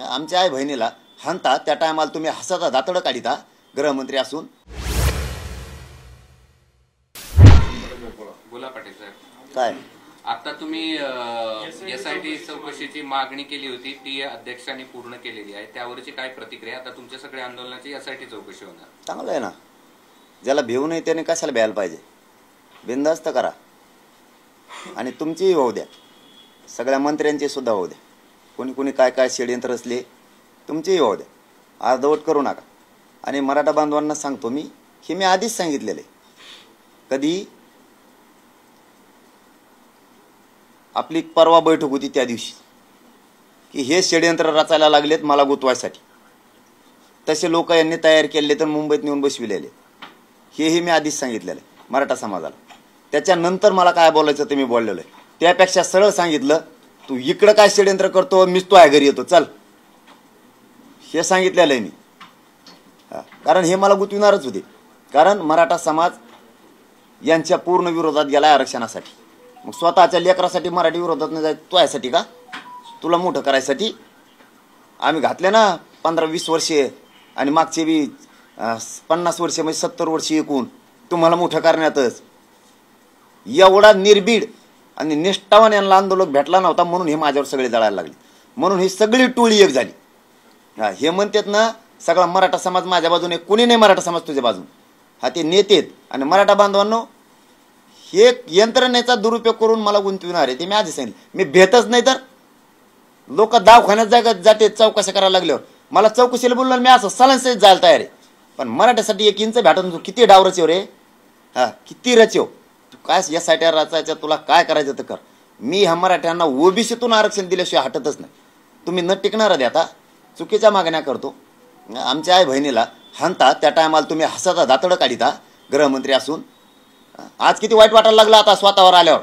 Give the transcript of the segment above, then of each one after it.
आमच्या आई बहिणीला हाणता त्या टायमाला तुम्ही हसाता दातडं काढिता गृहमंत्री असून। बोला पाटील साहेब। काय आता तुम्ही SIT चौकशीची मागणी केली होती, ती अध्यक्षांनी पूर्ण केलेली आहे, त्यावरची काय प्रतिक्रिया? आता तुमच्या सगळ्या आंदोलनाची SIT चौकशी होणार। चांगलं आहे ना, ज्याला भेऊ नाही त्याने कशाला भ्यायला पाहिजे, बिनधास्त करा। आणि तुमचीही होऊ द्या, सगळ्या मंत्र्यांची सुद्धा होऊ द्या, कोणी कोणी काय काय षडयंत्र असले तुमचीही होऊ द्या, अर्धवट करू नका। आणि मराठा बांधवांना सांगतो मी आधीच सांगितलेले, कधी आपली परवा बैठक होती त्या दिवशी की हे षडयंत्र रचायला लागलेत मला गुतवायसाठी, तसे लोक यांनी तयार केले तर मुंबईत नेऊन बसविलेले, हेही मी आधीच सांगितलेलं मराठा समाजाला। त्याच्यानंतर मला काय बोलायचं ते मी बोललेलो आहे, त्यापेक्षा सरळ सांगितलं तू इकडं काय षडयंत्र करतो, मीच तो आहे घरी येतो चल, हे सांगितलेलं आहे मी। कारण हे मला गुतविणारच होते, कारण मराठा समाज यांच्या पूर्ण विरोधात गेलाय आरक्षणासाठी। मग स्वतःच्या लेकरासाठी मराठी विरोधात नाही जाय, तो यासाठी का तुला मोठं करायसाठी? आम्ही घातले ना 15-20 वर्षे आणि मागचे बी 50 वर्षे म्हणजे 70 वर्षे एकूण तुम्हाला मोठं करण्यातच। एवढा निर्भीड आणि निष्ठावान यांना आंदोलक भेटला नव्हता, म्हणून हे माझ्यावर सगळे जळायला लागले, म्हणून ही सगळी टोळी एक झाली। हे म्हणतात ना सगळा मराठा समाज माझ्या बाजूने, कोणी नाही मराठा समाज तुझ्या बाजून, हा ते नेतेत। आणि मराठा बांधवांनो, हे यंत्रणेचा दुरुपयोग करून मला गुंतविणार आहे, ते मी आधी सांगितलं। मी भेटच नाही तर लोक दवाखान्यात जाते चौकशा करायला लागल्यावर, मला चौकशीला बोलणार मी असं सलांसहित जायला तयार आहे, पण मराठ्यासाठी 1 इंच भेटून किती डाव रचव रे, किती रचव तू, काय SIT रचायचं तुला काय करायचं तर कर। मी ह्या मराठ्यांना OBCतून आरक्षण दिल्याशिवाय हटतच नाही, तुम्ही न टिकणार आहे आता, चुकीच्या मागण्या करतो। आमच्या आई बहिणीला हाणता त्या टायमाला तुम्ही हसाता दातडं काढिता गृहमंत्री असून। आज किती वाईट वाटायला लागलं आता स्वतःवर आल्यावर।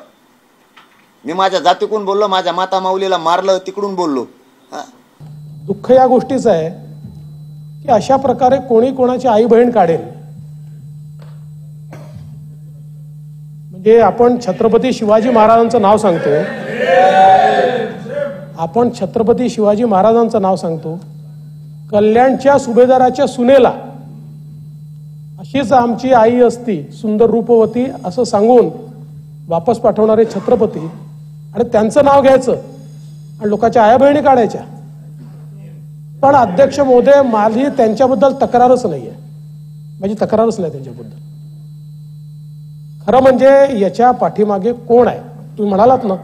मी माझ्या जातीकडून बोललो, माझ्या माता माऊलीला मारलं तिकडून बोललो। दुःख या गोष्टीचं आहे की अशा प्रकारे कोणी कोणाची आई बहीण काढेल। म्हणजे आपण छत्रपती शिवाजी महाराजांचं नाव सांगतो, आपण छत्रपती शिवाजी महाराजांचं नाव सांगतो, कल्याणच्या सुभेदाराच्या सुनेला अशीच आमची आई असती सुंदर रूपवती असं सांगून वापस पाठवणारे छत्रपती, आणि त्यांचं नाव घ्यायचं आणि लोकांच्या आया बहिणी काढायच्या। पण अध्यक्ष महोदय, माझी त्यांच्याबद्दल तक्रारच नाहीये, माझी तक्रारच नाही त्यांच्याबद्दल। खरं म्हणजे याच्या पाठीमागे कोण आहे तुम्ही म्हणालात ना,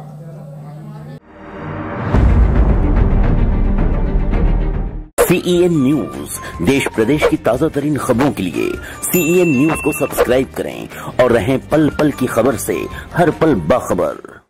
CEN न्यूज, देश प्रदेश की ताजा तरीन खबरों के लिए CEN न्यूज को सब्सक्राइब करें और रहें पल पल की खबर से हर पल बाखबर।